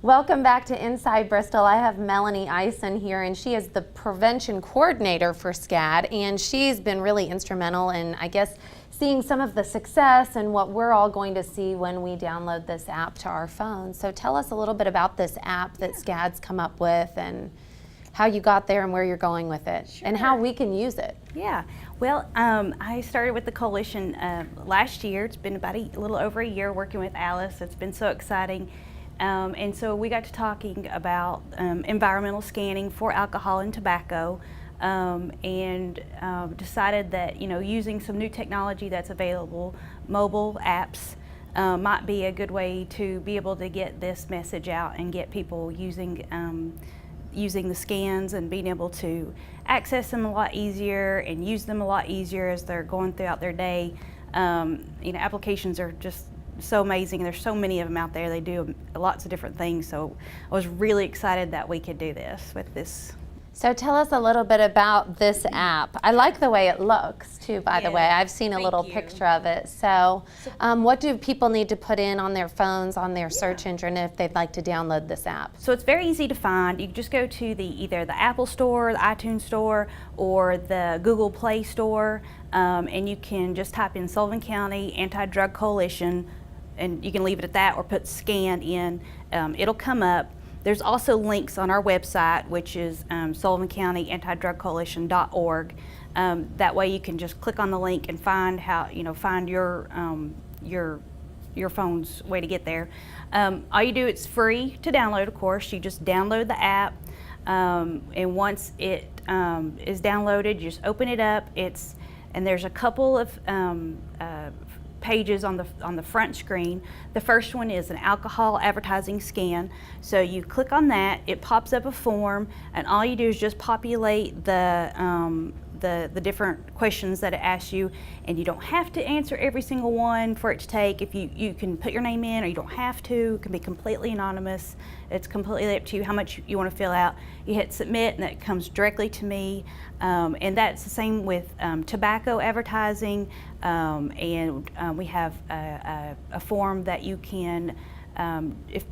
Welcome back to Inside Bristol. I have Melanie Eisen here, and she is the prevention coordinator for SCAD, and she's been really instrumental in, I guess, seeing some of the success and what we're all going to see when we download this app to our phones. So tell us a little bit about this app that SCAD's come up with and how you got there and where you're going with it, Sure. and how we can use it. Yeah, well, I started with the coalition last year. It's been about a little over a year working with Alice. It's been so exciting. And so we got to talking about environmental scanning for alcohol and tobacco, and decided that, you know, using some new technology that's available, mobile apps, might be a good way to be able to get this message out and get people using the scans and being able to access them a lot easier and use them a lot easier as they're going throughout their day. You know, applications are just so amazing. There's so many of them out there. They do lots of different things. So I was really excited that we could do this with this. So tell us a little bit about this app. I like the way it looks too, by the way. I've seen a little picture of it. So what do people need to put in on their phones, on their search engine, if they'd like to download this app? So it's very easy to find. You just go to either the Apple Store, the iTunes Store, or the Google Play Store, and you can just type in Sullivan County Anti-Drug Coalition, and you can leave it at that or put scan in. It'll come up. There's also links on our website, which is sullivancountyantidrugcoalition.org. That way you can just click on the link and find how, you know, find your phone's way to get there. All you do, it's free to download, of course. You just download the app, and once it is downloaded, you just open it up. And there's a couple of pages on the front screen. The first one is an alcohol advertising scan. So you click on that, it pops up a form, and all you do is just populate the different questions that it asks you, and you don't have to answer every single one for it to take. If you can put your name in, or you don't have to. It can be completely anonymous. It's completely up to you how much you want to fill out. You hit submit, and that comes directly to me. And that's the same with tobacco advertising, and we have a form that you can, if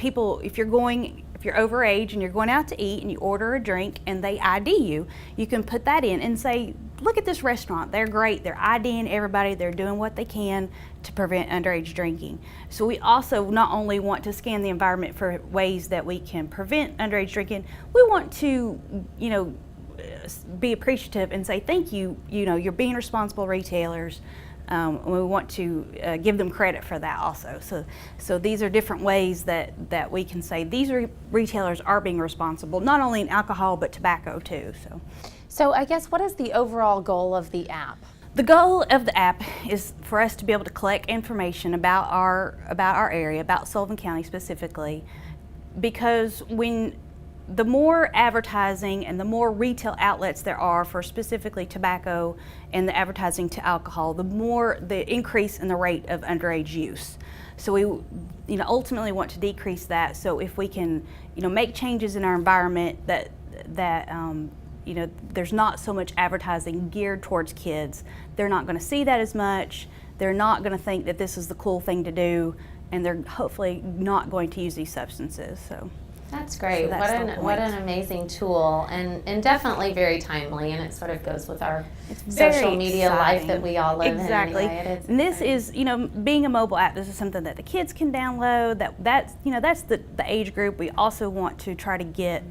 you're overage and you're going out to eat and you order a drink and they ID you, you can put that in and say, look at this restaurant, they're great, they're IDing everybody, they're doing what they can to prevent underage drinking. So we also not only want to scan the environment for ways that we can prevent underage drinking, we want to, you know, be appreciative and say thank you, you know, you're being responsible retailers. We want to give them credit for that also. So these are different ways that we can say these retailers are being responsible, not only in alcohol but tobacco too. So I guess, what is the overall goal of the app? The goal of the app is for us to be able to collect information about our area, about Sullivan County specifically, because the more advertising and the more retail outlets there are for specifically tobacco and the advertising to alcohol, the more the increase in the rate of underage use. So we, you know, ultimately want to decrease that. So if we can, you know, make changes in our environment that you know, there's not so much advertising geared towards kids. They're not going to see that as much. They're not going to think that this is the cool thing to do, and they're hopefully not going to use these substances. So. That's great. So What an amazing tool, and definitely very timely, and it sort of goes with our very social media exciting life that we all live exactly. in. Anyway. And this is, you know, being a mobile app, this is something that the kids can download. That's you know, that's the age group. We also want to try to get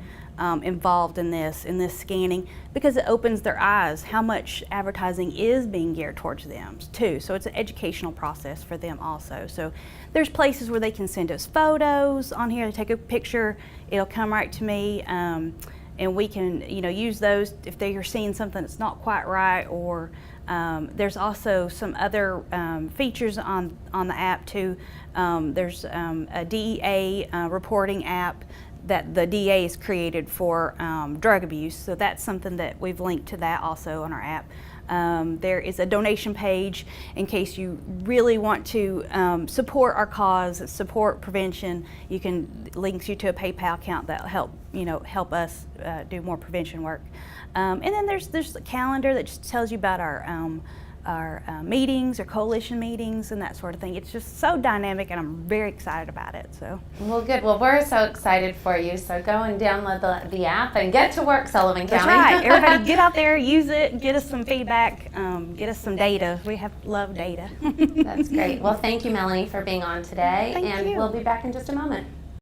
involved in this scanning, because it opens their eyes how much advertising is being geared towards them too. So it's an educational process for them also. So there's places where they can send us photos on here. They take a picture, it'll come right to me, and we can, you know, use those if they are seeing something that's not quite right. Or there's also some other features on the app too. There's a DEA reporting app that the DA is created for drug abuse. So that's something that we've linked to that also on our app. There is a donation page in case you really want to support our cause, support prevention. You can links you to a PayPal account that help us do more prevention work. And then there's a calendar that just tells you about our meetings or coalition meetings and that sort of thing. It's just so dynamic, and I'm very excited about it. So. Well, good. Well, we're so excited for you. So go and download the app and get to work, Sullivan That's County. right. Everybody get out there, use it, get us some feedback, get us some data. We love data. That's great. Well, thank you, Melanie, for being on today. Thank and you. we'll be back in just a moment.